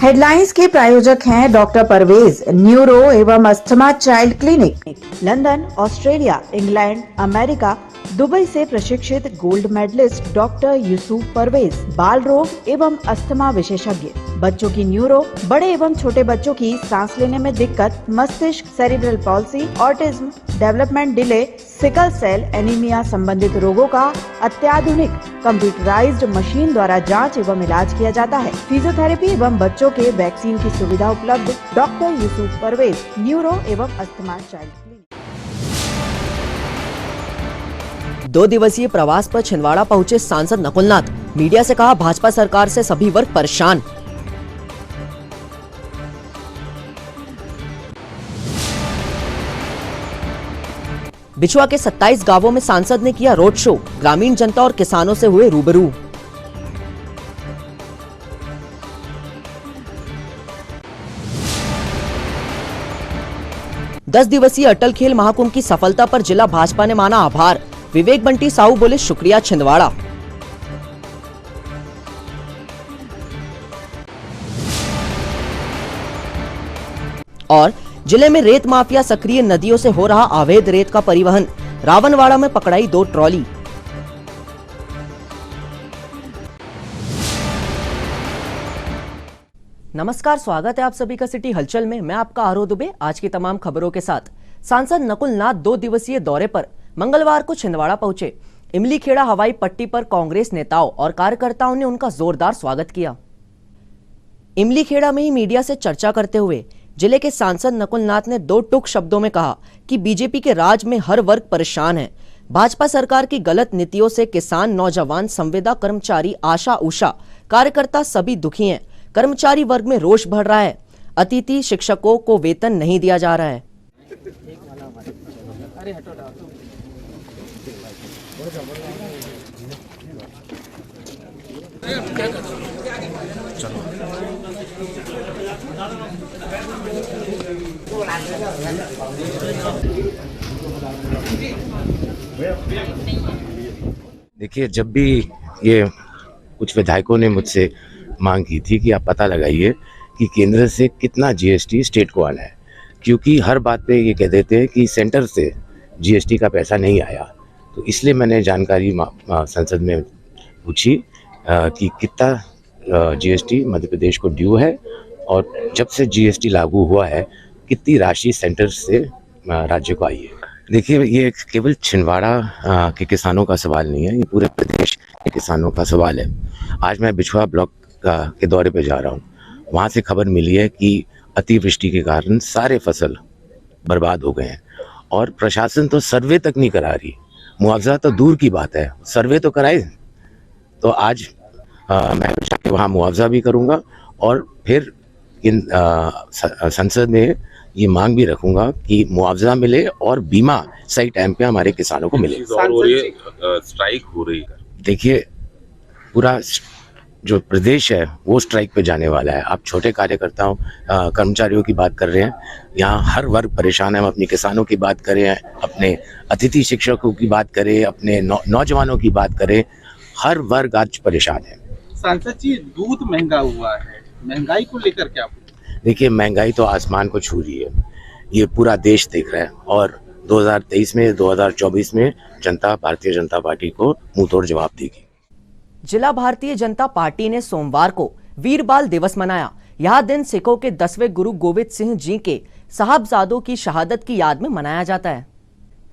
Headlines के प्रायोजक हैं डॉक्टर परवेज, न्यूरो एवं अस्थमा child clinic, London, Australia, England, America, Dubai से प्रशिक्षित gold medalist doctor Yusuf Parvez, बाल रोग एवं अस्थमा विशेषज्ञ, बच्चों की न्यूरो, बड़े एवं छोटे बच्चों की सांस लेने में दिक्कत, मस्तिष्क, cerebral palsy, autism, development delay, sickle cell anaemia संबंधित रोगों का अत्याधुनिक कंप्यूटराइज्ड मशीन द्वारा जांच एवं इलाज किया जाता है। फिजियोथेरेपी एवं बच्चों के वैक्सीन की सुविधा उपलब्ध। डॉक्टर यूसुफ परवेज, न्यूरो एवं अस्थमा चाइल्ड क्लिनिक। 2 दिवसीय प्रवास पर छिंदवाड़ा पहुंचे सांसद नकुलनाथ, मीडिया से कहा भाजपा सरकार से सभी वर्ग परेशान। बिछुआ के 27 गांवों में सांसद ने किया रोड शो, ग्रामीण जनता और किसानों से हुए रूबरू। दस दिवसीय अटल खेल महाकुंभ की सफलता पर जिला भाजपा ने माना आभार, विवेक बंटी साहू बोले शुक्रिया छिंदवाड़ा। और जिले में रेत माफिया सक्रिय, नदियों से हो रहा अवैध रेत का परिवहन, रावणवाड़ा में पकड़ाई 2 ट्रॉली। नमस्कार, स्वागत है आप सभी का सिटी हलचल में। मैं आपका आरोह दुबे आज की तमाम खबरों के साथ। सांसद नकुलनाथ 2 दिवसीय दौरे पर मंगलवार को छिंदवाड़ा पहुंचे। इमली खेड़ा हवाई पट्टी पर कांग्रेस नेताओं और कार्यकर्ताओं ने उनका जोरदार स्वागत किया। इमली खेड़ा में ही मीडिया से चर्चा करते हुए जिले के सांसद नकुलनाथ ने 2 टूक शब्दों में कहा कि बीजेपी के राज में हर वर्ग परेशान है। भाजपा सरकार की गलत नीतियों से किसान, नौजवान, संविदा कर्मचारी, आशा उषा, कार्यकर्ता सभी दुखी हैं। कर्मचारी वर्ग में रोष बढ़ रहा है। अतिथि शिक्षकों को वेतन नहीं दिया जा रहा है। देखिए, जब भी ये कुछ विधायकों ने मुझसे मांग की थी कि आप पता लगाइए कि केंद्र से कितना जीएसटी स्टेट को आना है, क्योंकि हर बात पे ये कह देते हैं कि सेंटर से जीएसटी का पैसा नहीं आया, तो इसलिए मैंने जानकारी संसद में पूछी कि कितना जीएसटी मध्य प्रदेश को ड्यू है और जब से जीएसटी लागू हुआ है कितनी राशि सेंटर से राज्य को आई है। देखिए, ये केवल छिंदवाड़ा के किसानों का सवाल नहीं है, ये पूरे प्रदेश के किसानों का सवाल है। आज मैं बिछुआ ब्लॉक के दौरे पे जा रहा हूँ। वहाँ से खबर मिली है कि अतिवृष्टि के कारण सारे फसल बर्बाद हो गए हैं और प्रशासन तो सर्वे तक नहीं करा रही। मुआवजा तो दूर की बात है, सर्वे तो कराए। तो आज मैं जाके वहाँ मुआवजा भी करूँगा और फिर संसद में ये मांग भी रखूंगा कि मुआवजा मिले और बीमा सही टाइम पे हमारे किसानों को मिले। और ये स्ट्राइक हो रही है, देखिए पूरा जो प्रदेश है वो स्ट्राइक पे जाने वाला है। आप छोटे कार्यकर्ताओं कर्मचारियों की बात कर रहे हैं, यहाँ हर वर्ग परेशान है। हम अपने किसानों की बात करें, अपने अतिथि शिक्षकों की बात करें, अपने नौजवानों की बात करें, हर वर्ग आज परेशान है। सांसद जी, दूध महंगा हुआ है, महंगाई को लेकर क्या? देखिए, महंगाई तो आसमान को छू रही है, ये पूरा देश देख रहा है और 2023 में 2024 में जनता भारतीय जनता पार्टी को मुंह तोड़ जवाब देगी। जिला भारतीय जनता पार्टी ने सोमवार को वीर बाल दिवस मनाया। यह दिन सिखों के 10वें गुरु गोविंद सिंह जी के साहबजादों की शहादत की याद में मनाया जाता है।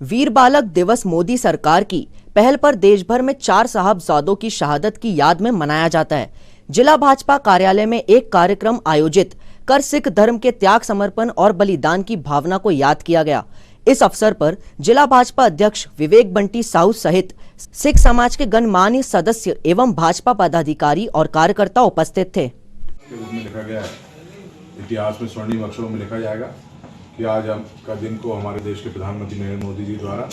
वीर बालक दिवस मोदी सरकार की पहल पर देश भर में 4 साहबजादों की शहादत की याद में मनाया जाता है। जिला भाजपा कार्यालय में एक कार्यक्रम आयोजित कर सिख धर्म के त्याग, समर्पण और बलिदान की भावना को याद किया गया। इस अवसर पर जिला भाजपा अध्यक्ष विवेक बंटी साहू सहित सिख समाज के गणमान्य सदस्य एवं भाजपा पदाधिकारी और कार्यकर्ता उपस्थित थे। के रूप में लिखा गया है, इतिहास में स्वर्णिम अक्षरों में लिखा जाएगा कि आज का दिन को हमारे देश के प्रधानमंत्री नरेंद्र मोदी जी द्वारा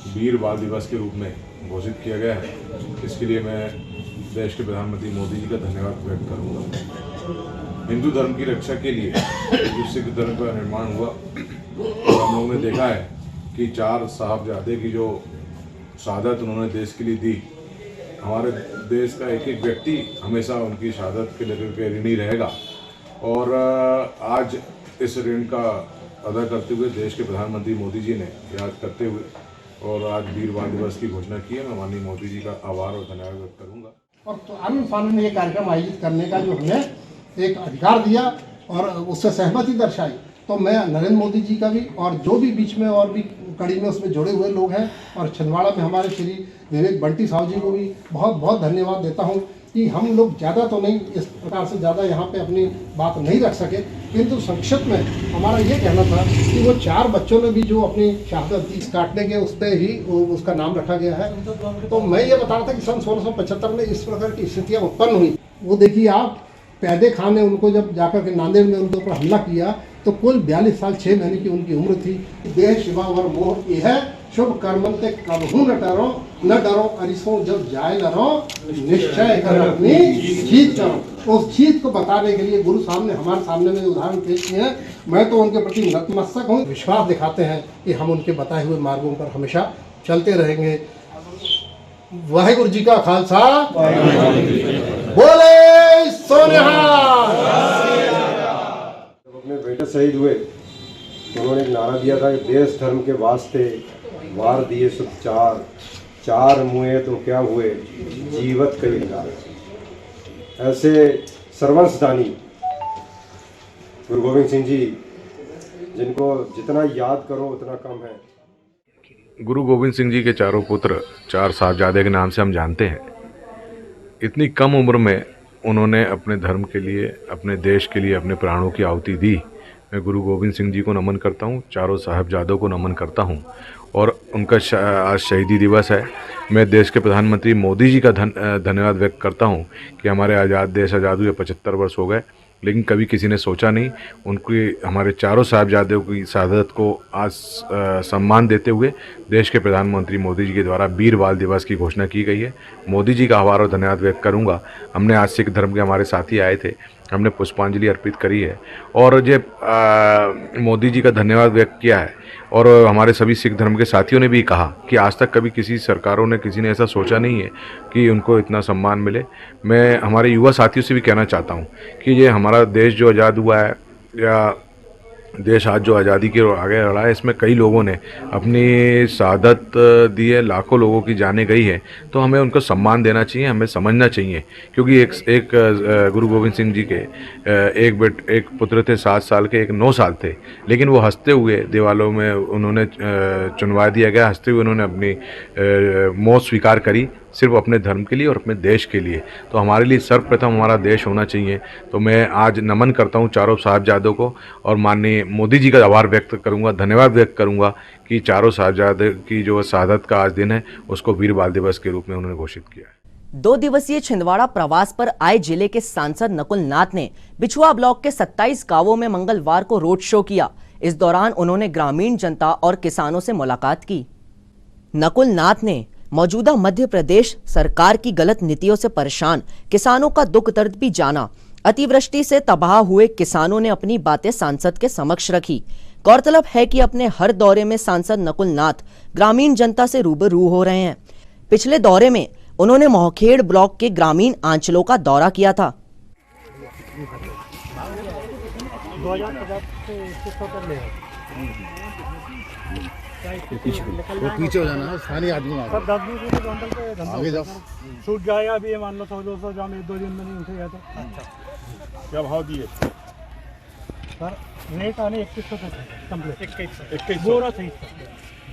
वीर बाल दिवस के रूप में घोषित किया गया है। इसके लिए मैं देश के प्रधानमंत्री मोदी जी का धन्यवाद व्यक्त करूँगा। हिंदू धर्म की रक्षा के लिए जो सिख धर्म का निर्माण हुआ, और हम लोगों ने देखा है कि 4 साहबजादे की जो शहादत उन्होंने देश के लिए दी, हमारे देश का एक एक व्यक्ति हमेशा उनकी शहादत के लेकर के ऋणी रहेगा। और आज इस ऋण का अदा करते हुए देश के प्रधानमंत्री मोदी जी ने याद करते हुए और आज वीर बाल दिवस की घोषणा की है। मैं माननीय मोदी जी का आभार और धन्यवाद व्यक्त करूँगा। और तो आनंद फानंद ने ये कार्यक्रम आयोजित करने का जो हमें एक अधिकार दिया और उससे सहमति दर्शाई, तो मैं नरेंद्र मोदी जी का भी और जो भी बीच में और भी कड़ी में उसमें जुड़े हुए लोग हैं और छिंदवाड़ा में हमारे श्री विवेक बंटी साहू जी को भी बहुत बहुत धन्यवाद देता हूं कि हम लोग ज़्यादा तो नहीं इस प्रकार से ज़्यादा यहाँ पे अपनी बात नहीं रख सके, किंतु संक्षिप्त में हमारा ये कहना था कि वो 4 बच्चों ने भी जो अपनी शहादत दी काटने के उस पर ही उसका नाम रखा गया है। तो मैं ये बता रहा था कि सन 1675 में इस प्रकार की स्थितियाँ उत्पन्न हुई। वो देखिए आप, पैदे खान ने उनको जब जाकर के नांदेड़ में उनके ऊपर हमला किया तो कुल 42 साल 6 महीने की उनकी उम्र थी। देह शिवा वर मोह ये है शुभ कर्मंते कबहू न डरो अरिसों जब जाए न रो निश्चय कर अपनी जीत करो। उस जीत को बताने के लिए गुरु साहब ने हमारे सामने में उदाहरण पेश किए हैं। मैं तो उनके प्रति नतमस्तक हूँ। विश्वास दिखाते हैं कि हम उनके बताए हुए मार्गों पर हमेशा चलते रहेंगे। वाहिगुरु जी का खालसा, बोले सोनिहाल। जब अपने बेटे शहीद हुए तो उन्होंने एक नारा दिया था कि देश धर्म के वास्ते वार दिए सब चार मुए तो क्या हुए जीवत कई कार। ऐसे सर्वंसदानी गुरु गोविंद सिंह जी, जिनको जितना याद करो उतना कम है। गुरु गोविंद सिंह जी के चारों पुत्र 4 साहबजादे के नाम से हम जानते हैं। इतनी कम उम्र में उन्होंने अपने धर्म के लिए, अपने देश के लिए अपने प्राणों की आहुति दी। मैं गुरु गोविंद सिंह जी को नमन करता हूँ, चारों साहबजादों को नमन करता हूँ और उनका आज शहीदी दिवस है। मैं देश के प्रधानमंत्री मोदी जी का धन्यवाद व्यक्त करता हूँ कि हमारे आज़ाद देश आज़ाद हुए 75 वर्ष हो गए, लेकिन कभी किसी ने सोचा नहीं उनकी, हमारे चारों साहबजादों की शहादत को आज सम्मान देते हुए देश के प्रधानमंत्री मोदी जी के द्वारा वीर बाल दिवस की घोषणा की गई है। मोदी जी का आभार और धन्यवाद व्यक्त करूंगा। हमने आज सिख धर्म के हमारे साथी आए थे, हमने पुष्पांजलि अर्पित करी है और जो मोदी जी का धन्यवाद व्यक्त किया है। और हमारे सभी सिख धर्म के साथियों ने भी कहा कि आज तक कभी किसी सरकारों ने, किसी ने ऐसा सोचा नहीं है कि उनको इतना सम्मान मिले। मैं हमारे युवा साथियों से भी कहना चाहता हूँ कि ये हमारा देश जो आज़ाद हुआ है, या देश आज जो आज़ादी के आगे लड़ा है, इसमें कई लोगों ने अपनी शहादत दी है, लाखों लोगों की जानें गई हैं, तो हमें उनको सम्मान देना चाहिए, हमें समझना चाहिए। क्योंकि एक गुरु गोविंद सिंह जी के एक पुत्र थे 7 साल के, एक 9 साल थे, लेकिन वो हंसते हुए दीवालों में उन्होंने चुनवा दिया गया, हंसते हुए उन्होंने अपनी मौत स्वीकार करी, सिर्फ अपने धर्म के लिए और अपने देश के लिए। तो हमारे लिए सर्वप्रथम हमारा देश होना चाहिए। तो मैं आज नमन करता हूँ चारों साहबजादों को और माननीय मोदी जी का आभार व्यक्त करूँगा, धन्यवाद व्यक्त करूँगा कि चारों साहबजादे की जो शहादत का आज दिन है उसको वीर बाल दिवस के रूप में उन्होंने घोषित किया है। 2 दिवसीय छिंदवाड़ा प्रवास पर आए जिले के सांसद नकुल नाथ ने बिछुआ ब्लॉक के 27 गांवों में मंगलवार को रोड शो किया। इस दौरान उन्होंने ग्रामीण जनता और किसानों से मुलाकात की। नकुल नाथ ने मौजूदा मध्य प्रदेश सरकार की गलत नीतियों से परेशान किसानों का दुख दर्द भी जाना। अतिवृष्टि से तबाह हुए किसानों ने अपनी बातें सांसद के समक्ष रखी। गौरतलब है कि अपने हर दौरे में सांसद नकुल नाथ ग्रामीण जनता से रूबरू हो रहे हैं। पिछले दौरे में उन्होंने मोहखेड़ ब्लॉक के ग्रामीण अंचलों का दौरा किया था। पीछे हो जाना, स्थानीय आदमी सब 10 दिन आगे जाओ, सूख जाएगा। अभी ये मान लो 100-200 ग्राम 1-2 दिन में नहीं उठेगा तो। अच्छा, क्या भाव दिए सर? रेट आने 2100 तक कंप्लीट। 2100 बोरा सहित,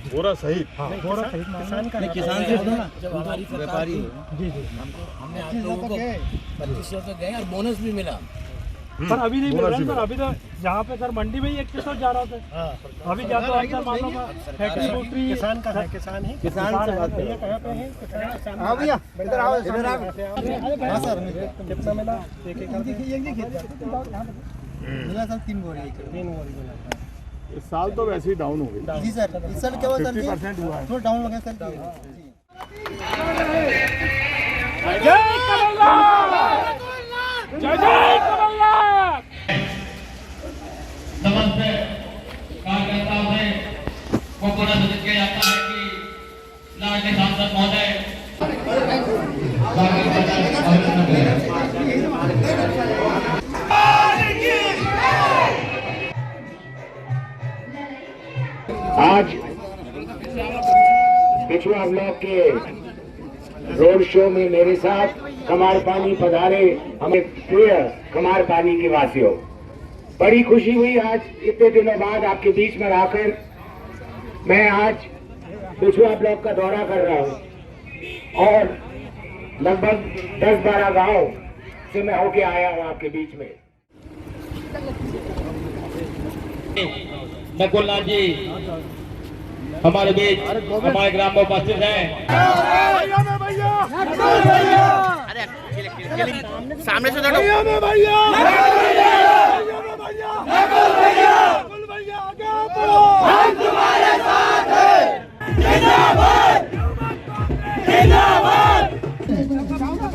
बोरा सहित। हाँ, बोरा सहित किसान का, किसान से ना जब हमारी व्यापारी जी हमने आप लोगों को 2500 तक गए और बोनस भी मिला। सर अभी नहीं मिल रहा सर, अभी तो जहाँ पे सर मंडी में ही 2100 जा रहा था। अभी जाता है मान लो फैक्ट्री फैक्ट्री किसान का है, किसान है, किसान से बात करिए। कहाँ पे है? हाँ भैया इधर आओ, इधर आओ। हाँ सर कितना मिला? एक मिला सर 3 बोरी मिला। इस साल तो वैसे ही डाउन हो गई जी सर। इस साल क्या हुआ सर? 50% हुआ है, थोड़ा डाउन हो गया सर। जय कमलनाथ, जय जय कमलनाथ। नमस्ते कार्यकर्ताओं से को पूरा सूचित किया जाता है कि लाल के सांसद महोदय की आज बिछुआ ब्लॉक के रोड शो में मेरे साथ कमारपानी पधारे हमें प्रिय कमारपानी के वासियों, बड़ी खुशी हुई आज इतने दिनों बाद आपके बीच में रहकर। मैं आज बिछुआ ब्लॉक का दौरा कर रहा हूं और लगभग 10-12 गांव से मैं होके आया हूं आपके बीच में। नकुलनाथ जी हमारे बीच हमारे ग्राम में उपस्थित हैं। सामने से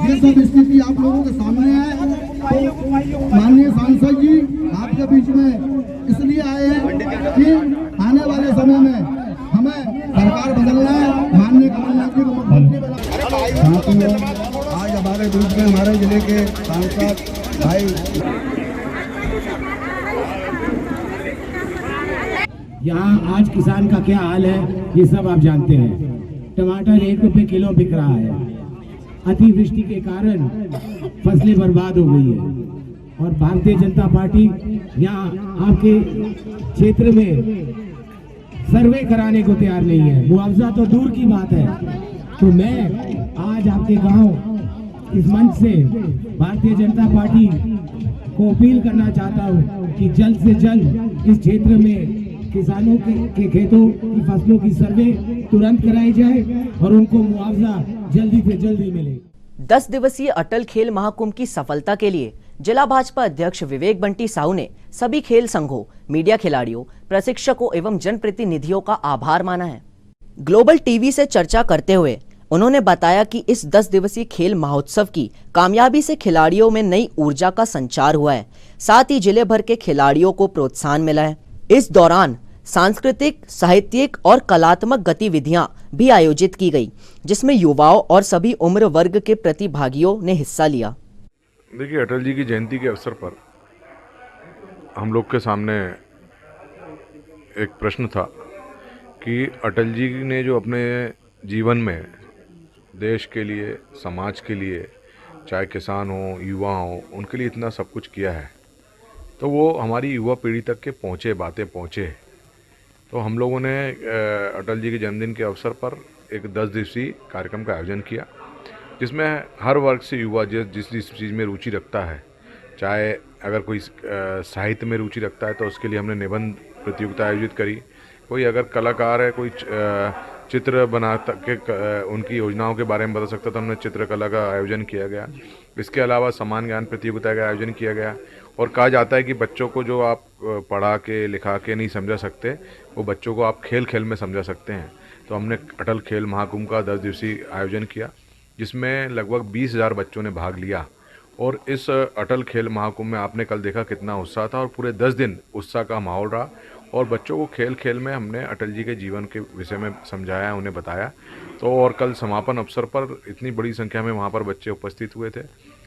ये सब स्थिति आप लोगों के सामने है। तो माननीय सांसद जी आपके बीच में इसलिए आए हैं कि आने वाले समय में हमें सरकार बदलना है, माननीय कमलनाथ जी को मुख्यमंत्री बनाना। आज हमारे बीच में हमारे जिले के सांसद भाई, यहाँ आज किसान का क्या हाल है ये सब आप जानते हैं। टमाटर 1 रुपए किलो बिक रहा है। अतिवृष्टि के कारण फसलें बर्बाद हो गई है और भारतीय जनता पार्टी यहाँ आपके क्षेत्र में सर्वे कराने को तैयार नहीं है। मुआवजा तो दूर की बात है। तो मैं आज आपके गांव इस मंच से भारतीय जनता पार्टी को अपील करना चाहता हूं कि जल्द से जल्द इस क्षेत्र में किसानों के खेतों की फसलों की सर्वे तुरंत कराई जाए और उनको मुआवजा जल्दी से जल्दी मिले। 10 दिवसीय अटल खेल महाकुंभ की सफलता के लिए जिला भाजपा अध्यक्ष विवेक बंटी साहू ने सभी खेल संघों, मीडिया खिलाड़ियों, प्रशिक्षकों एवं जनप्रतिनिधियों का आभार माना है। ग्लोबल टीवी से चर्चा करते हुए उन्होंने बताया कि इस 10 दिवसीय खेल महोत्सव की कामयाबी से खिलाड़ियों में नई ऊर्जा का संचार हुआ है। साथ ही जिले भर के खिलाड़ियों को प्रोत्साहन मिला है। इस दौरान सांस्कृतिक, साहित्यिक और कलात्मक गतिविधियां भी आयोजित की गई, जिसमें युवाओं और सभी उम्र वर्ग के प्रतिभागियों ने हिस्सा लिया। देखिए, अटल जी की जयंती के अवसर पर हम लोग के सामने एक प्रश्न था कि अटल जी ने जो अपने जीवन में देश के लिए, समाज के लिए, चाहे किसान हो, युवा हो, उनके लिए इतना सब कुछ किया है, तो वो हमारी युवा पीढ़ी तक के पहुँचे, बातें पहुँचे। तो हम लोगों ने अटल जी के जन्मदिन के अवसर पर एक 10 दिवसीय कार्यक्रम का आयोजन किया, जिसमें हर वर्ग से युवा जिस चीज़ में रुचि रखता है, चाहे अगर कोई साहित्य में रुचि रखता है तो उसके लिए हमने निबंध प्रतियोगिता आयोजित करी। कोई अगर कलाकार है, कोई चित्र बना के उनकी योजनाओं के बारे में बता सकता, तो हमने चित्रकला का आयोजन किया गया। इसके अलावा समान ज्ञान प्रतियोगिता का आयोजन किया गया। और कहा जाता है कि बच्चों को जो आप पढ़ा के लिखा के नहीं समझा सकते, वो बच्चों को आप खेल खेल में समझा सकते हैं। तो हमने अटल खेल महाकुंभ का 10 दिवसीय आयोजन किया, जिसमें लगभग 20,000 बच्चों ने भाग लिया। और इस अटल खेल महाकुंभ में आपने कल देखा कितना उत्साह था और पूरे 10 दिन उत्साह का माहौल रहा। और बच्चों को खेल खेल में हमने अटल जी के जीवन के विषय में समझाया, उन्हें बताया। तो और कल समापन अवसर पर इतनी बड़ी संख्या में वहाँ पर बच्चे उपस्थित हुए थे।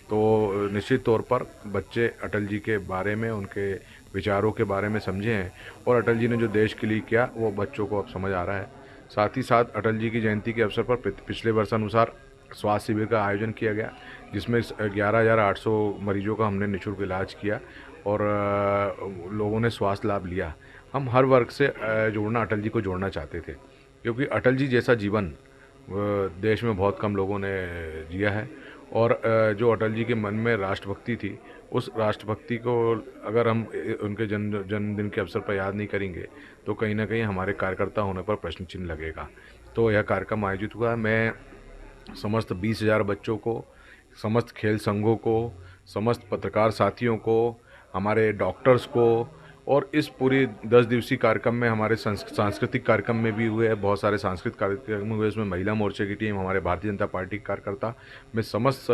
तो निश्चित तौर पर बच्चे अटल जी के बारे में, उनके विचारों के बारे में समझे हैं और अटल जी ने जो देश के लिए किया वो बच्चों को अब समझ आ रहा है। साथ ही साथ अटल जी की जयंती के अवसर पर पिछले वर्षानुसार स्वास्थ्य शिविर का आयोजन किया गया, जिसमें 11,800 मरीजों का हमने निःशुल्क इलाज किया और लोगों ने स्वास्थ्य लाभ लिया। हम हर वर्ग से जोड़ना, अटल जी को जोड़ना चाहते थे, क्योंकि अटल जी जैसा जीवन देश में बहुत कम लोगों ने जिया है। और जो अटल जी के मन में राष्ट्रभक्ति थी, उस राष्ट्रभक्ति को अगर हम उनके जन्मदिन के अवसर पर याद नहीं करेंगे तो कहीं ना कहीं हमारे कार्यकर्ता होने पर प्रश्न चिन्ह लगेगा। तो यह कार्यक्रम आयोजित हुआ। मैं समस्त 20,000 बच्चों को, समस्त खेल संघों को, समस्त पत्रकार साथियों को, हमारे डॉक्टर्स को, और इस पूरी 10 दिवसीय कार्यक्रम में हमारे सांस्कृतिक कार्यक्रम में भी हुए, बहुत सारे सांस्कृतिक कार्यक्रम हुए। इसमें महिला मोर्चे की टीम, हमारे भारतीय जनता पार्टी के कार्यकर्ता, मैं समस्त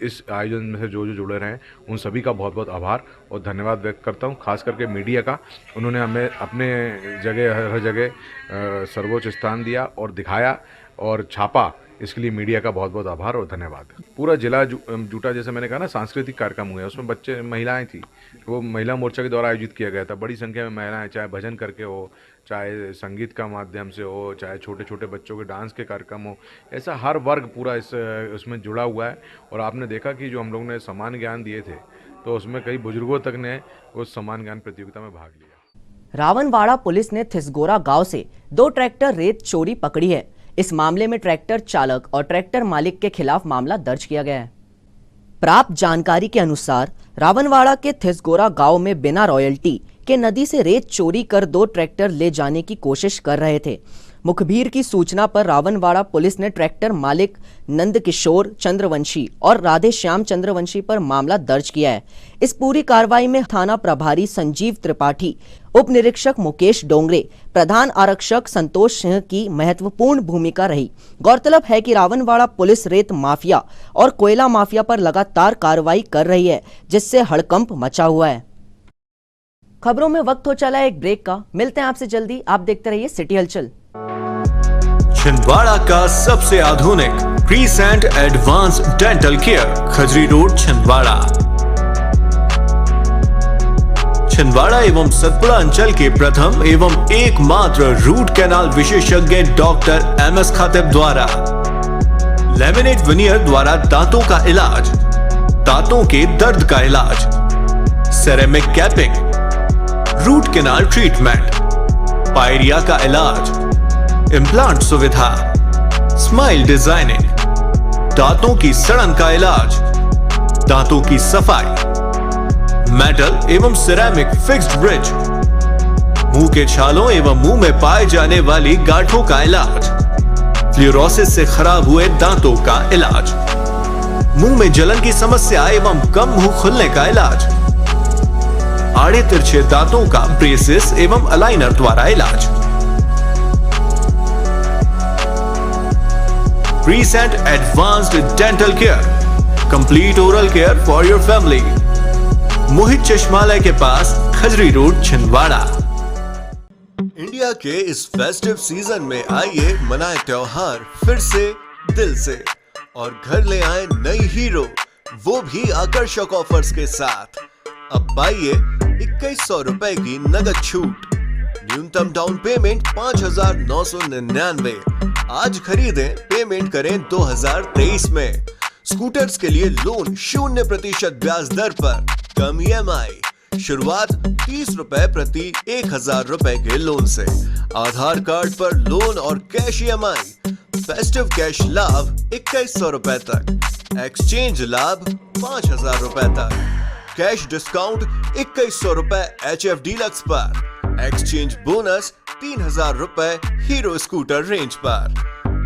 इस आयोजन में से जो जुड़े रहे उन सभी का बहुत बहुत आभार और धन्यवाद व्यक्त करता हूं। खास करके मीडिया का, उन्होंने हमें अपने जगह, हर जगह सर्वोच्च स्थान दिया और दिखाया और छापा इसके लिए मीडिया का बहुत बहुत आभार और धन्यवाद। पूरा जिला जुटा, जैसे मैंने कहा ना, सांस्कृतिक कार्यक्रम हुए, उसमें बच्चे महिलाएं थी, वो महिला मोर्चा के द्वारा आयोजित किया गया था। बड़ी संख्या में महिलाएं, चाहे भजन करके हो, चाहे संगीत का माध्यम से हो, चाहे छोटे छोटे बच्चों के डांस के कार्यक्रम हो, ऐसा हर वर्ग पूरा उसमें जुड़ा हुआ है। और आपने देखा कि जो हम लोग ने समान ज्ञान दिए थे, तो उसमें कई बुजुर्गों तक ने उस समान ज्ञान प्रतियोगिता में भाग लिया। रावणवाड़ा पुलिस ने थिसगोरा गांव से 2 ट्रैक्टर रेत चोरी पकड़ी है। इस मामले में ट्रैक्टर चालक और ट्रैक्टर मालिक के खिलाफ मामला दर्ज किया गया है। प्राप्त जानकारी के अनुसार रावणवाड़ा के थिसगोरा गांव में बिना रॉयल्टी के नदी से रेत चोरी कर 2 ट्रैक्टर ले जाने की कोशिश कर रहे थे। मुखबिर की सूचना पर रावणवाड़ा पुलिस ने ट्रैक्टर मालिक नंदकिशोर चंद्रवंशी और राधे श्याम चंद्रवंशी पर मामला दर्ज किया है। इस पूरी कार्रवाई में थाना प्रभारी संजीव त्रिपाठी, उप निरीक्षक मुकेश डोंगरे, प्रधान आरक्षक संतोष सिंह की महत्वपूर्ण भूमिका रही। गौरतलब है कि रावणवाड़ा पुलिस रेत माफिया और कोयला माफिया पर लगातार कार्रवाई कर रही है, जिससे हड़कंप मचा हुआ है। खबरों में वक्त हो चला है एक ब्रेक का। मिलते हैं आपसे जल्दी। आप देखते रहिए सिटी हलचल। छिंदवाड़ा का सबसे आधुनिक Crescent Advance Dental Care, Khajri road, Chhindwara. Chhindwara एवं सतपुड़ा अंचल के प्रथम एवं एकमात्र रूट कैनाल विशेषज्ञ डॉक्टर MS खातिब द्वारा लैमिनेट विनियर द्वारा दांतों का इलाज, दांतों के दर्द का इलाज, ceramic capping, root canal treatment, pyorrhoea का इलाज, इम्प्लांट सुविधा, स्माइल डिजाइनिंग, दांतों की सड़न का इलाज, दांतों की सफाई, मेटल एवं सिरेमिक फिक्स्ड ब्रिज, मुंह के छालों एवं मुंह में पाए जाने वाली गांठों का इलाज, फ्लोरोसिस से खराब हुए दांतों का इलाज, मुंह में जलन की समस्या एवं कम मुंह खुलने का इलाज, आड़े तिरछे दांतों का ब्रेसेस एवं अलाइनर द्वारा इलाज, Crescent Advanced Dental Care, complete oral care for your family, Mohit Chashmalaya के पास, खजरी रोड, छिंदवाड़ा। इंडिया के इस फेस्टिव सीजन में आइए मनाए त्योहार फिर से दिल से और घर ले आए नई हीरो, वो भी आकर्षक ऑफर्स के साथ। अब पाइए 2100 रुपए की नगद छूट, न्यूनतम डाउन पेमेंट 5999। आज खरीदें, पेमेंट करें 2023 में। स्कूटर्स के लिए लोन 0% ब्याज दर पर, कम EMI, शुरुआत 30 रुपए प्रति 1000 रुपए के लोन से। आधार कार्ड पर लोन और कैश EMI, फेस्टिव कैश लाभ 2100 रुपए तक, एक्सचेंज लाभ 5000 रुपए तक, कैश डिस्काउंट 2100 रुपए HF डीलक्स पर, एक्सचेंज बोनस 3000 रुपए हीरो स्कूटर रेंज पर,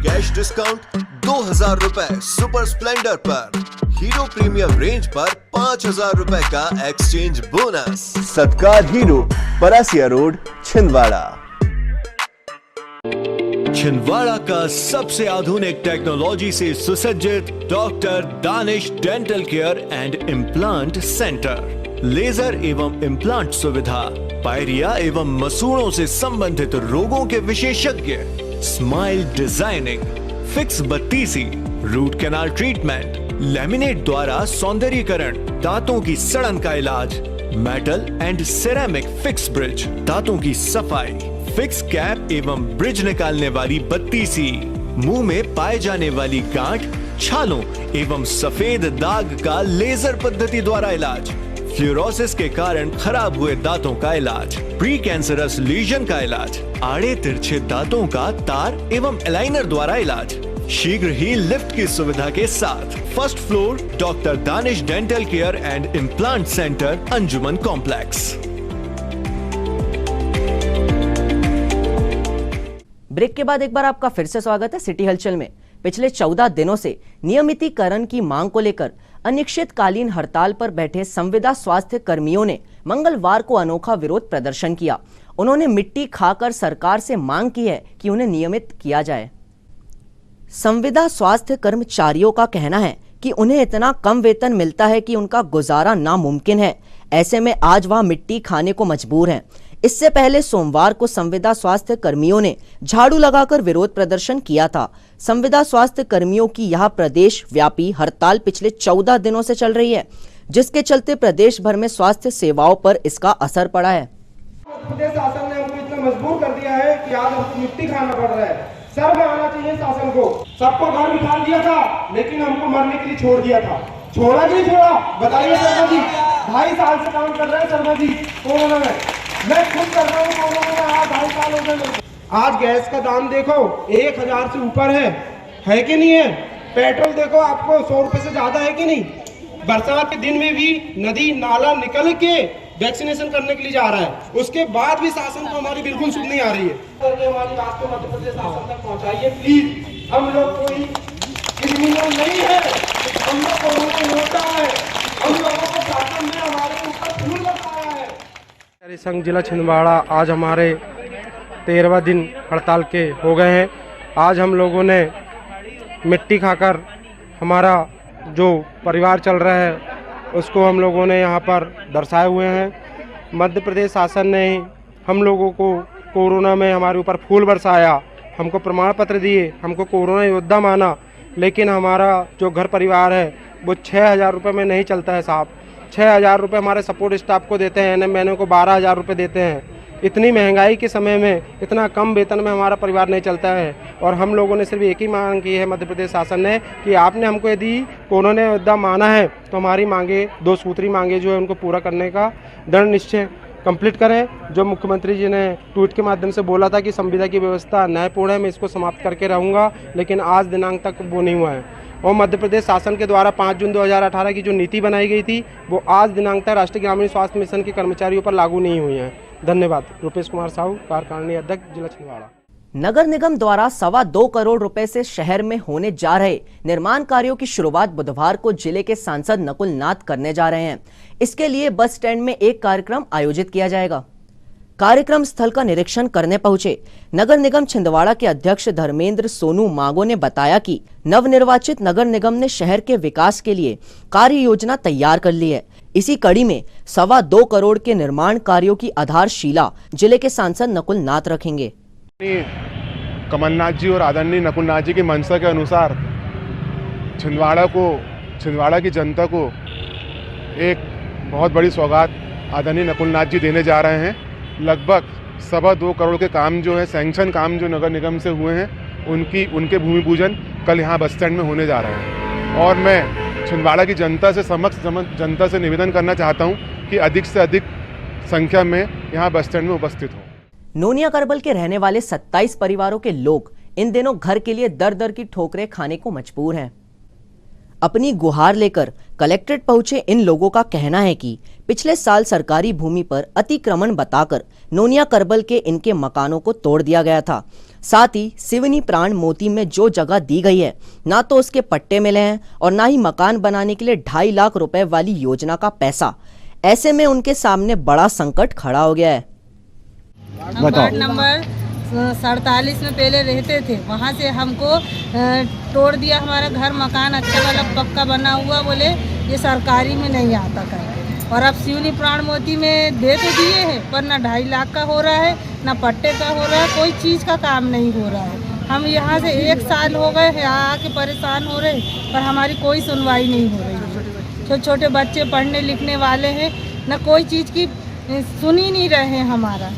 कैश डिस्काउंट 2000 रुपए सुपर स्प्लेंडर पर, हीरो प्रीमियम रेंज पर 5000 रुपए का exchange bonus. Satkar Hero, Parasia road, Chhindwara. Chhindwara का सबसे आधुनिक टेक्नोलॉजी से सुसज्जित doctor Danish dental care and implant centre, laser एवं इम्प्लांट सुविधा, पायरिया एवं मसूड़ों से संबंधित रोगों के विशेषज्ञ, स्माइल डिजाइनिंग, फिक्स बत्तीसी, रूट कैनाल ट्रीटमेंट, लैमिनेट द्वारा सौंदर्यीकरण, दांतों की सड़न का इलाज, metal and ceramic fix bridge, दांतों की सफाई, फिक्स कैप एवं ब्रिज निकालने वाली बत्तीसी, मुंह में पाए जाने वाली गांठ, छालों एवं सफेद दाग का लेजर पद्धति द्वारा इलाज, फ्लोरोसिस के कारण खराब हुए दांतों का इलाज, प्री कैंसरस लीजन का इलाज, आड़े तिरछे दांतों का तार एवं अलाइनर द्वारा इलाज, शीघ्र ही लिफ्ट की सुविधा के साथ। First floor, doctor Danish dental care and implant centre, Anjuman complex. Break के बाद एक बार आपका फिर से स्वागत है सिटी हलचल में। पिछले 14 दिनों से नियमितीकरण की मांग को लेकर अनिश्चितकालीन हड़ताल पर बैठे संविदा स्वास्थ्य कर्मियों ने मंगलवार को अनोखा विरोध प्रदर्शन किया। उन्होंने मिट्टी खाकर सरकार से मांग की है कि उन्हें नियमित किया जाए। संविदा स्वास्थ्य कर्मचारियों का कहना है कि उन्हें इतना कम वेतन मिलता है कि उनका गुजारा नामुमकिन है। ऐसे में आज वहां मिट्टी खाने को मजबूर हैं। इससे पहले सोमवार को संविदा स्वास्थ्य कर्मियों ने झाड़ू लगाकर विरोध प्रदर्शन किया था। संविदा स्वास्थ्य कर्मियों की यह प्रदेश व्यापी हड़ताल पिछले 14 दिनों से चल रही है, जिसके चलते प्रदेश भर में स्वास्थ्य सेवाओं पर इसका असर पड़ा है। प्रदेश शासन ने हमको इतना मजबूर कर दिया है कि आज हमको मिट्टी खाना पड़ रहा है। सर में आना चाहिए शासन को। सबको घर बिठा दिया था, लेकिन हमको मरने के लिए छोड़ दिया था। छोड़ा कि नहीं छोड़ा, बताइए शर्मा जी। 2.5 साल से काम कर रहे हैं शर्मा जी कोरोना में। मैं खुद कर रहा हूँ कोरोना में, आज 2.5 साल हो गए। आज गैस का दाम देखो 1000 से ऊपर है कि नहीं है? पेट्रोल देखो आपको 100 रुपए से ज्यादा है कि नहीं? बरसात के दिन में भी नदी नाला निकल के वैक्सीनेशन करने के लिए जा रहा है, उसके बाद भी शासन को हमारी बिल्कुल सुध नहीं आ रही है। हमारी बात को मध्य प्रदेश शासन तक पहुंचाइए प्लीज। हम लोग कोई क्रिमिनल नहीं है, हम लोग कोरोना योद्धा है। हम लोगों को शासन ने हमारे ऊपर फूल बरसाया है। संघ जिला छिंदवाड़ा आज हमारे 13वां दिन हड़ताल के हो गए हैं। आज हम लोगों ने मिट्टी खाकर हमारा जो परिवार चल रहा है उसको हम लोगों ने यहाँ पर दर्शाए हुए हैं। मध्य प्रदेश शासन ने हम लोगों को कोरोना में हमारे ऊपर फूल बरसाया, हमको प्रमाण पत्र दिए, हमको कोरोना योद्धा माना, लेकिन हमारा जो घर परिवार है वो 6,000 रुपये में नहीं चलता है साहब। 6,000 रुपये हमारे सपोर्ट स्टाफ को देते हैं, महीने को 12,000 रुपये देते हैं। इतनी महंगाई के समय में इतना कम वेतन में हमारा परिवार नहीं चलता है। और हम लोगों ने सिर्फ एक ही मांग की है मध्य प्रदेश शासन ने कि आपने हमको यदि कोरोना योद्धा माना है तो हमारी मांगे 2 सूत्री मांगे जो है उनको पूरा करने का दृढ़ निश्चय कंप्लीट करें। जो मुख्यमंत्री जी ने ट्वीट के माध्यम से बोला था कि संविदा की व्यवस्था न्यायपूर्ण है, मैं इसको समाप्त करके रहूँगा, लेकिन आज दिनांक तक वो नहीं हुआ है। और मध्य प्रदेश शासन के द्वारा 5 जून 2018 की जो नीति बनाई गई थी वो आज दिनांक तक राष्ट्रीय ग्रामीण स्वास्थ्य मिशन के कर्मचारियों पर लागू नहीं हुई है। धन्यवाद। रुपेश कुमार साहू, कार्यकारिणी अध्यक्ष, जिला छिंदवाड़ा। नगर निगम द्वारा 2.25 करोड़ रुपए से शहर में होने जा रहे निर्माण कार्यों की शुरुआत बुधवार को जिले के सांसद नकुल नाथ करने जा रहे हैं। इसके लिए बस स्टैंड में एक कार्यक्रम आयोजित किया जाएगा। कार्यक्रम स्थल का निरीक्षण करने पहुंचे नगर निगम छिंदवाड़ा के अध्यक्ष धर्मेंद्र सोनू मांगो ने बताया कि नवनिर्वाचित नगर निगम ने शहर के विकास के लिए कार्य योजना तैयार कर ली है। इसी कड़ी में 2.25 करोड़ के निर्माण कार्यों की आधारशिला जिले के सांसद नकुल नाथ रखेंगे। कमलनाथ जी और आदरणीय नकुल नाथ जी की मंशा के अनुसार छिंदवाड़ा की जनता को एक बहुत बड़ी सौगात आदरणीय नकुल नाथ जी देने जा रहे हैं। लगभग 2.25 करोड़ के काम जो है सैंक्शन काम जो नगर निगम से हुए हैं उनके भूमि पूजन कल यहाँ बस स्टैंड में होने जा रहे हैं। और मैं छिंदवाड़ा की जनता से निवेदन करना चाहता हूँ कि अधिक से अधिक संख्या में यहाँ बस स्टैंड में उपस्थित हों। नोनिया करबल के रहने वाले 27 परिवारों के लोग इन दिनों घर के लिए दर दर की ठोकरें खाने को मजबूर हैं। अपनी गुहार लेकर कलेक्ट्रेट पहुंचे इन लोगों का कहना है कि पिछले साल सरकारी भूमि पर अतिक्रमण बताकर नोनिया करबल के इनके मकानों को तोड़ दिया गया था। साथ ही सिवनी प्राण मोती में जो जगह दी गई है ना तो उसके पट्टे मिले हैं और ना ही मकान बनाने के लिए 2.5 लाख रुपए वाली योजना का पैसा। ऐसे में उनके सामने बड़ा संकट खड़ा हो गया है। वार्ड नंबर 47 में पहले रहते थे, वहाँ से हमको तोड़ दिया हमारा घर मकान अच्छा वाला पक्का बना हुआ, बोले ये सरकारी में नहीं आता कर। और अब सिवनी प्राण मोती में दे तो दिए हैं पर ना 2.5 लाख का हो रहा है ना पट्टे का हो रहा है, कोई चीज़ का काम नहीं हो रहा है। हम यहाँ से 1 साल हो गए हैं आके परेशान हो रहे पर हमारी कोई सुनवाई नहीं हो रही। छोटे छोटे बच्चे पढ़ने लिखने वाले हैं, ना कोई चीज़ की सुन ही नहीं रहे हैं हमारा।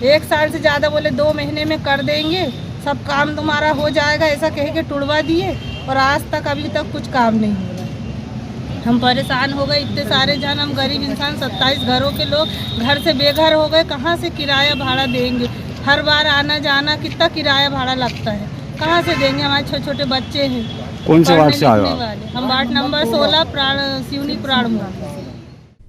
1 साल से ज़्यादा बोले 2 महीने में कर देंगे, सब काम तुम्हारा हो जाएगा, ऐसा कह के टुड़वा दिए और आज तक अभी तक कुछ काम नहीं हो रहा है। हम परेशान हो गए, इतने सारे जन, हम गरीब इंसान 27 घरों के लोग घर से बेघर हो गए। कहाँ से किराया भाड़ा देंगे? हर बार आना जाना कितना किराया भाड़ा लगता है, कहाँ से देंगे? हमारे छोटे छोटे बच्चे हैं। कौन से वार्ड से आए हो? हम वार्ड नंबर 16 सिवनी प्राण।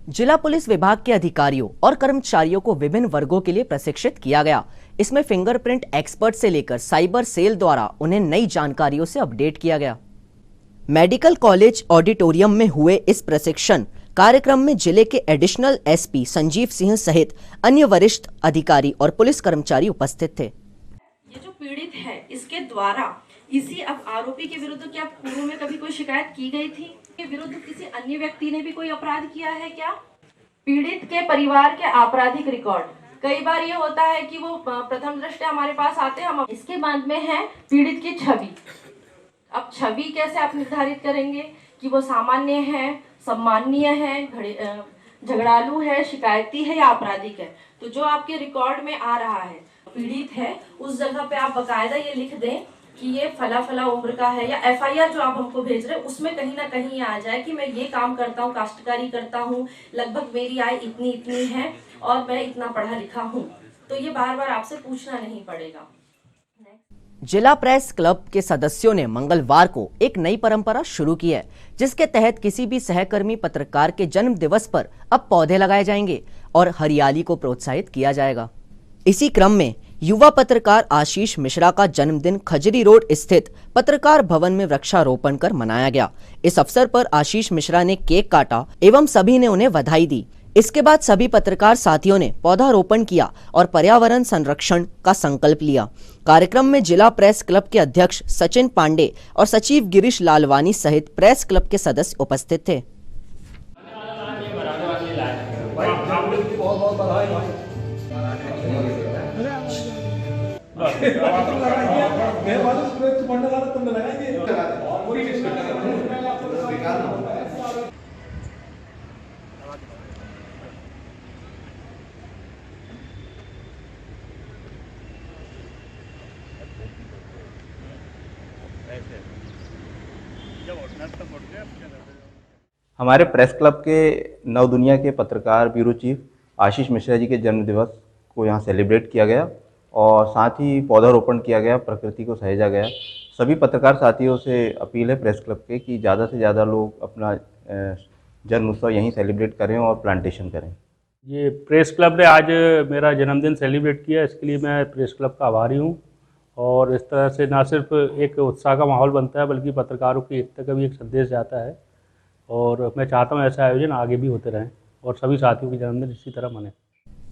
जिला पुलिस विभाग के अधिकारियों और कर्मचारियों को विभिन्न वर्गों के लिए प्रशिक्षित किया गया। इसमें फिंगरप्रिंट एक्सपर्ट से लेकर साइबर सेल द्वारा उन्हें नई जानकारियों से अपडेट किया गया। मेडिकल कॉलेज ऑडिटोरियम में हुए इस प्रशिक्षण कार्यक्रम में जिले के एडिशनल एसपी संजीव सिंह सहित अन्य वरिष्ठ अधिकारी और पुलिस कर्मचारी उपस्थित थे। ये जो पीड़ित है इसके द्वारा इसी अब आरोपी के विरुद्ध क्या पूर्व में कभी कोई शिकायत की गई थी? के विरुद्ध किसी अन्य व्यक्ति ने भी कोई अपराध किया है क्या? पीड़ित के परिवार के आपराधिक रिकॉर्ड। कई बार ये होता है कि वो प्रथम दृष्टया हमारे पास आते हैं, हम इसके बाद में है पीड़ित की छवि। अब छवि कैसे आप निर्धारित करेंगे कि वो सामान्य है, सम्माननीय है, झगड़ालू है, शिकायती है या आपराधिक है। तो जो आपके रिकॉर्ड में आ रहा है पीड़ित है, उस जगह पे आप बकायदा ये लिख दें कि ये फला फला उम्र का है, या एफआईआर जो आप हमको भेज रहे हैं उसमें कहीं ना कहीं आ जाए कि मैं ये काम करता हूँ, काश्तकारी करता हूँ, लगभग मेरी आय इतनी इतनी है और मैं इतना पढ़ा लिखा हूँ। तो ये बार बार आपसे पूछना नहीं पड़ेगा। जिला प्रेस क्लब के सदस्यों ने मंगलवार को एक नई परंपरा शुरू की है, जिसके तहत किसी भी सहकर्मी पत्रकार के जन्म दिवस पर अब पौधे लगाए जाएंगे और हरियाली को प्रोत्साहित किया जाएगा। इसी क्रम में युवा पत्रकार आशीष मिश्रा का जन्मदिन खजरी रोड स्थित पत्रकार भवन में वृक्षारोपण कर मनाया गया। इस अवसर पर आशीष मिश्रा ने केक काटा एवं सभी ने उन्हें बधाई दी। इसके बाद सभी पत्रकार साथियों ने पौधारोपण किया और पर्यावरण संरक्षण का संकल्प लिया। कार्यक्रम में जिला प्रेस क्लब के अध्यक्ष सचिन पांडे और सचिव गिरीश लालवानी सहित प्रेस क्लब के सदस्य उपस्थित थे। हमारे प्रेस क्लब के नव दुनिया के पत्रकार ब्यूरो चीफ आशीष मिश्रा जी के जन्म दिवस को यहाँ सेलिब्रेट किया गया और साथ ही पौधारोपण किया गया, प्रकृति को सहेजा गया। सभी पत्रकार साथियों से अपील है प्रेस क्लब के कि ज़्यादा से ज़्यादा लोग अपना जन्म उत्सव यहीं सेलिब्रेट करें और प्लांटेशन करें। ये प्रेस क्लब ने आज मेरा जन्मदिन सेलिब्रेट किया, इसके लिए मैं प्रेस क्लब का आभारी हूँ। और इस तरह से ना सिर्फ एक उत्साह का माहौल बनता है बल्कि पत्रकारों की एकता का भी एक संदेश जाता है। और मैं चाहता हूँ ऐसे आयोजन आगे भी होते रहें और सभी साथियों के जन्मदिन इसी तरह मने।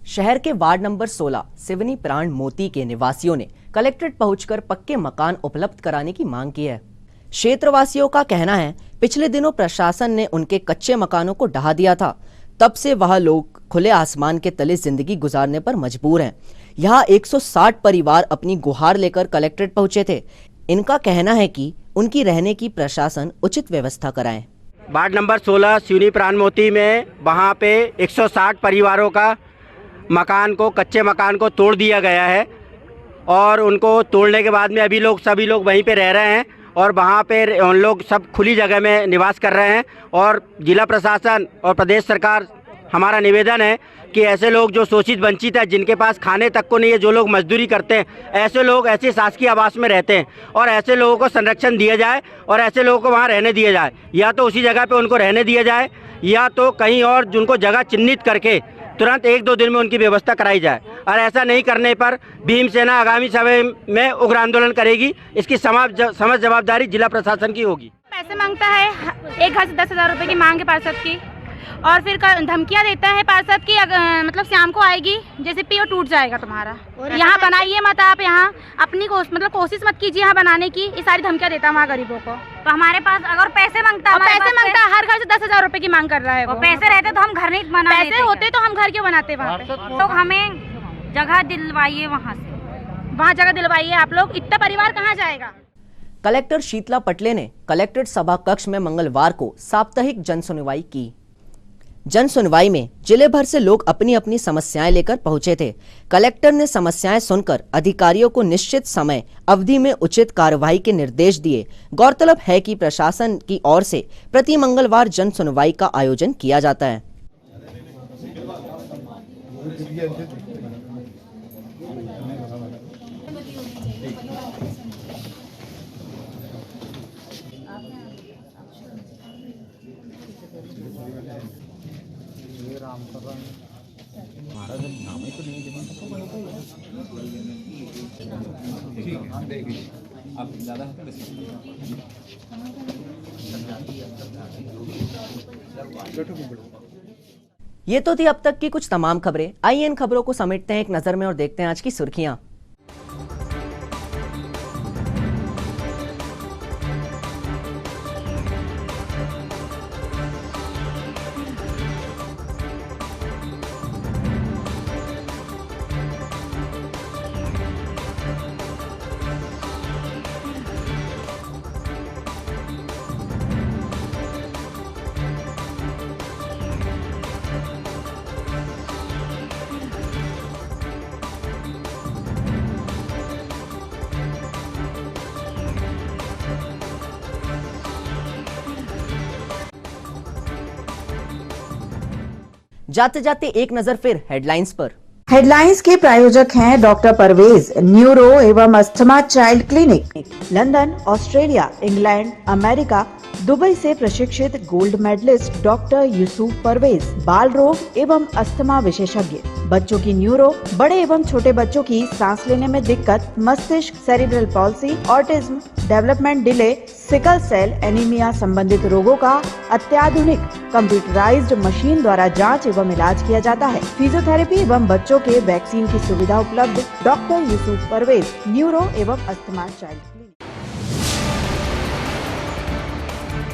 शहर के वार्ड नंबर 16 सिवनी प्राण मोती के निवासियों ने कलेक्ट्रेट पहुंचकर पक्के मकान उपलब्ध कराने की मांग की है। क्षेत्रवासियों का कहना है पिछले दिनों प्रशासन ने उनके कच्चे मकानों को ढहा दिया था, तब से वह लोग खुले आसमान के तले जिंदगी गुजारने पर मजबूर हैं। यहाँ 160 परिवार अपनी गुहार लेकर कलेक्ट्रेट पहुंचे थे। इनका कहना है कि उनकी रहने की प्रशासन उचित व्यवस्था कराए। वार्ड नंबर 16 सिवनी प्राण मोती में वहाँ पे 160 परिवारों का मकान को, कच्चे मकान को तोड़ दिया गया है और उनको तोड़ने के बाद में अभी सभी लोग वहीं पे रह रहे हैं और वहाँ पे उन लोग सब खुली जगह में निवास कर रहे हैं। और जिला प्रशासन और प्रदेश सरकार, हमारा निवेदन है कि ऐसे लोग जो शोषित वंचित है, जिनके पास खाने तक को नहीं है, जो लोग मजदूरी करते हैं, ऐसे लोग ऐसे शासकीय आवास में रहते हैं और ऐसे लोगों को संरक्षण दिया जाए और ऐसे लोगों को वहाँ रहने दिया जाए। या तो उसी जगह पे उनको रहने दिया जाए या तो कहीं और जिनको जगह चिन्हित करके तुरंत 1-2 दिन में उनकी व्यवस्था कराई जाए। और ऐसा नहीं करने पर भीमसेना आगामी समय में उग्र आंदोलन करेगी। इसकी समझ जवाबदारी जिला प्रशासन की होगी। पैसे मांगता है, एक घर से 10,000 रुपए की मांग है पार्षद की और फिर धमकियां देता है पार्षद की, मतलब शाम को आएगी जेसीपी और टूट जाएगा तुम्हारा, यहाँ बनाइए मत, आप यहाँ अपनी कोशिश मत कीजिए यहाँ बनाने की। ये सारी धमकियां देता है वहाँ गरीबों को। तो हमारे पास अगर पैसे मांगता है, हर घर से 10,000 रुपए की मांग कर रहा है। पैसे रहते तो हम घर नहीं बना, पैसे होते तो हम घर क्यों बनाते वहाँ पे? तो हमें जगह दिलवाइए, वहाँ जगह दिलवाइए। आप लोग, इतना परिवार कहाँ जाएगा? कलेक्टर शीतला पटले ने कलेक्ट्रेट सभा कक्ष में मंगलवार को साप्ताहिक जन सुनवाई की। जन सुनवाई में जिले भर से लोग अपनी अपनी समस्याएं लेकर पहुंचे थे। कलेक्टर ने समस्याएं सुनकर अधिकारियों को निश्चित समय अवधि में उचित कार्रवाई के निर्देश दिए। गौरतलब है कि प्रशासन की ओर से प्रति मंगलवार जन सुनवाई का आयोजन किया जाता है। ये तो थी अब तक की कुछ तमाम खबरें। आइए इन खबरों को समेटते हैं एक नजर में और देखते हैं आज की सुर्खियां। जाते जाते एक नजर फिर हेडलाइंस पर। हेडलाइंस के प्रायोजक हैं डॉक्टर परवेज, न्यूरो एवं अस्थमा child clinic, London, Australia, England, America, Dubai से प्रशिक्षित gold medalist doctor Yusuf Parvez, बाल रोग एवं अस्थमा विशेषज्ञ, बच्चों की न्यूरो, बड़े एवं छोटे बच्चों की सांस लेने में दिक्कत, मस्तिष्क, cerebral palsy, autism, development delay, sickle cell anaemia संबंधित रोगों का अत्याधुनिक कंप्यूटराइज्ड मशीन द्वारा जांच एवं इलाज किया जाता है। फिजियोथेरेपी एवं बच्चों के वैक्सीन की सुविधा उपलब्ध। डॉक्टर यूसुफ परवेज, न्यूरो एवं अस्थमा चाइल्ड क्लिनिक।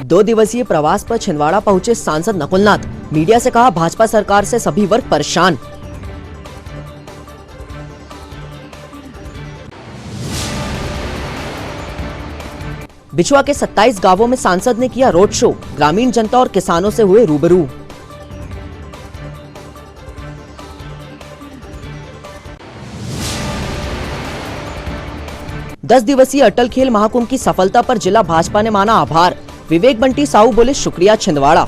2 दिवसीय प्रवास पर छिंदवाड़ा पहुंचे सांसद नकुलनाथ, मीडिया से कहा भाजपा सरकार से सभी वर्ग परेशान। बिछुआ के 27 गांवों में सांसद ने किया रोड शो, ग्रामीण जनता और किसानों से हुए रूबरू। दस दिवसीय अटल खेल महाकुंभ की सफलता पर जिला भाजपा ने माना आभार, विवेक बंटी साहू बोले शुक्रिया छिंदवाड़ा।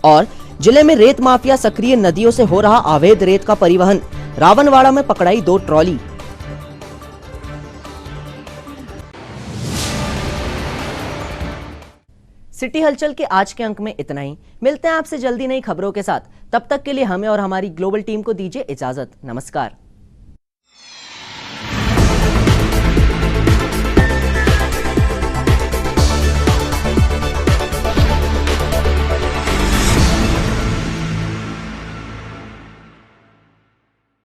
और जिले में रेत माफिया सक्रिय, नदियों से हो रहा अवैध रेत का परिवहन, रावणवाड़ा में पकड़ाई 2 ट्रॉली। सिटी हलचल के आज के अंक में इतना ही। मिलते हैं आपसे जल्दी नई खबरों के साथ, तब तक के लिए हमें और हमारी ग्लोबल टीम को दीजिए इजाजत। नमस्कार।